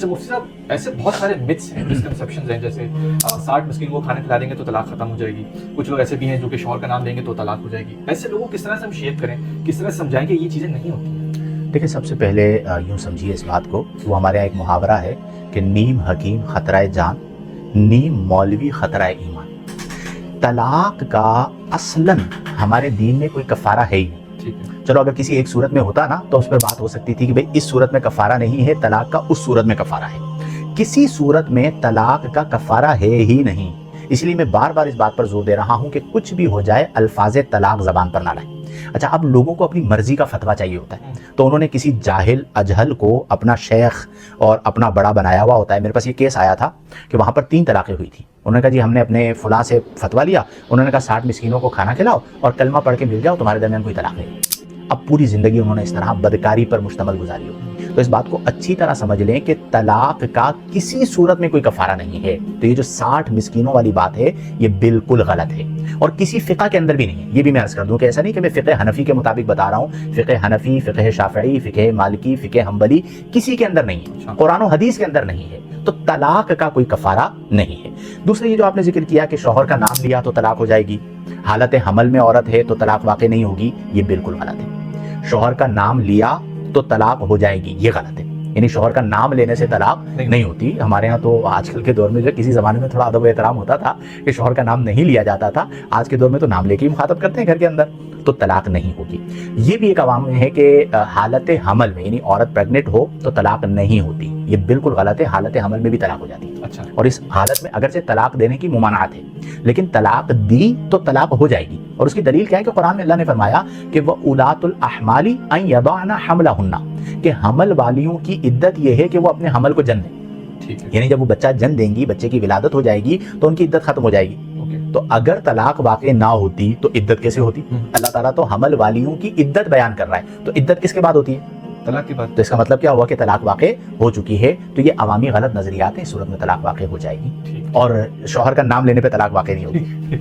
مفتی صاحب ایسے بہت سارے متس ہیں، مسکنسیپشنز ہیں، جیسے 60 مسکین کو کھانا کھلا دیں گے تو طلاق ختم ہو جائے گی. کچھ لوگ ایسے بھی ہیں جو کہ شوہر کا نام لیں گے تو طلاق ہو جائے گی. ایسے لوگوں کو کس طرح سے ہم شیپ کریں، کس طرح سے سمجھائیں کہ یہ چیزیں نہیں ہوتی ہیں؟ دیکھیں، سب سے پہلے یوں سمجھیے اس بات کو، وہ ہمارے یہاں ایک محاورہ ہے کہ نیم حکیم خطرہ جان، نیم مولوی خطرہ ایمان. طلاق کا اصلاً ہمارے دین میں کوئی کفارہ ہے ہی نہیں. ٹھیک ہے. چلو اگر کسی ایک صورت میں ہوتا نا تو اس پر بات ہو سکتی تھی کہ بھئی اس صورت میں کفارہ نہیں ہے، طلاق کا اس صورت میں کفارہ ہے. کسی صورت میں طلاق کا کفارہ ہے ہی نہیں. اس لیے میں بار بار اس بات پر زور دے رہا ہوں کہ کچھ بھی ہو جائے الفاظ طلاق زبان پر نہ لائیں. اچھا، اب لوگوں کو اپنی مرضی کا فتویٰ چاہیے ہوتا ہے، تو انہوں نے کسی جاہل اجہل کو اپنا شیخ اور اپنا بڑا بنایا ہوا ہوتا ہے. میرے پاس یہ کیس آیا تھا کہ وہاں پر 3 طلاقیں ہوئی تھیں. انہوں نے کہا جی ہم نے اپنے فلاں سے فتویٰ لیا، انہوں نے کہا 60 مسکینوں کو کھانا کھلاؤ اور کلمہ پڑھ کے مل جاؤ، تمہارے درمیان کوئی طلاق نہیں. اب پوری زندگی انہوں نے اس طرح بدکاری پر مشتمل گزاری ہو. تو اس بات کو اچھی طرح سمجھ لیں کہ طلاق کا کسی صورت میں کوئی کفارہ نہیں ہے. تو یہ جو 60 مسکینوں والی بات ہے یہ بالکل غلط ہے، اور کسی فقہ کے اندر بھی نہیں ہے. یہ بھی میں عرض کر دوں کہ ایسا نہیں کہ میں فقہ حنفی کے مطابق بتا رہا ہوں. فقہ حنفی، فقہ شافعی، فقہ مالکی، فقہ حنبلی کسی کے اندر نہیں ہے، قرآن و حدیث کے اندر نہیں ہے. تو طلاق کا کوئی کفارہ نہیں ہے. دوسرا یہ جو آپ نے ذکر کیا کہ شوہر کا نام لیا تو طلاق ہو جائے گی، حالت حمل میں عورت ہے تو طلاق واقع نہیں ہوگی، یہ بالکل غلط ہے. شوہر کا نام لیا تو طلاق ہو جائے گی، یہ غلط ہے. یعنی شوہر کا نام لینے سے طلاق نہیں ہوتی. ہمارے ہاں تو آج کل کے دور میں جو کسی زمانے میں تھوڑا ادب و احترام ہوتا تھا کہ شوہر کا نام نہیں لیا جاتا تھا، آج کے دور میں تو نام لے کے ہی مخاطب کرتے ہیں گھر کے اندر، تو طلاق نہیں ہوگی. یہ بھی ایک عوام میں ہے کہ حالت حمل میں یعنی عورت پریگننٹ ہو تو طلاق نہیں ہوتی، یہ بالکل غلط ہے. حالت حمل میں بھی طلاق ہو جاتی ہے. اچھا. اور اس حالت میں اگرچہ طلاق دینے کی ممانعت ہے لیکن طلاق دی تو طلاق ہو جائے گی. اور اس کی دلیل کیا ہے کہ قرآن میں اللہ نے فرمایا کہ وَأُولَاتُ الْأَحْمَالِ أَن يَضَعْنَ حَمْلَهُنَّ، کہ حمل والیوں کی عدت یہ ہے کہ وہ اپنے حمل کو جن دیں. ٹھیک ہے. یعنی جب وہ بچہ جن دیں گی، بچے کی ولادت ہو جائے گی تو ان کی عدت ختم ہو جائے گی. تو اگر طلاق واقع نہ ہوتی تو عدت کیسے ہوتی؟ اللہ تعالیٰ تو حمل والیوں کی عدت بیان کر رہا ہے، تو عدت کس کے بعد ہوتی ہے؟ طلاق کی بات. تو اس کا مطلب کیا ہوا کہ طلاق واقع ہو چکی ہے. تو یہ عوامی غلط نظریات ہیں. اس صورت میں طلاق واقع ہو جائے گی، اور شوہر کا نام لینے پہ طلاق واقع نہیں ہوگی.